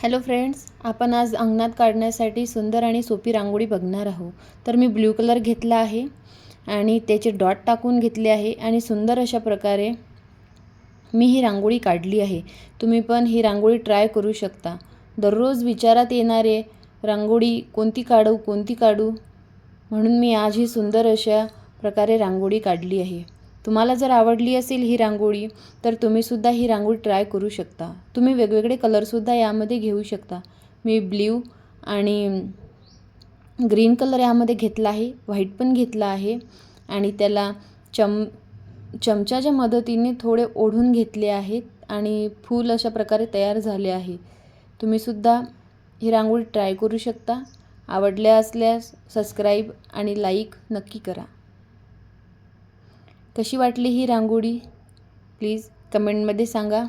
Hello friends, आपण आज अंगणात काढण्यासाठी सुंदर आणि सोपी रांगोळी बघणार आहोत। तर मी ब्ल्यू कलर घेतला आहे आणि त्याचे डॉट टाकून घेतले आहे आणि सुंदर अशा प्रकारे मी ही रांगोळी काढली आहे। तुम्ही पण ही रांगोळी ट्राय करू शकता। दररोज विचारात येणारे रांगोळी कोणती काढू म्हणून मी आज ही सुंदर अशा प्रकारे रांगोळी काढली आहे। तुम्हाला जर आवडली असेल ही रांगोळी तर तुम्ही सुद्धा ही रांगोळी ट्राय करू शकता। तुम्ही वेगवेगळे कलर सुद्धा यामध्ये घेऊ शकता। मी ब्ल्यू आणि ग्रीन कलर यामध्ये घेतला आहे, व्हाईट पण घेतला आहे आणि त्याला चमच्याच्या मदतीने थोडे ओढून घेतले आहेत आणि फूल अशा प्रकारे तयार झाले आहे। तुम्ही सुद्धा ही रांगोळी ट्राय करू शकता। आवडल्या असल्यास सबस्क्राइब आणि लाईक नक्की करा। कशी वाटली ही रांगोळी प्लीज कमेंटमध्ये सांगा।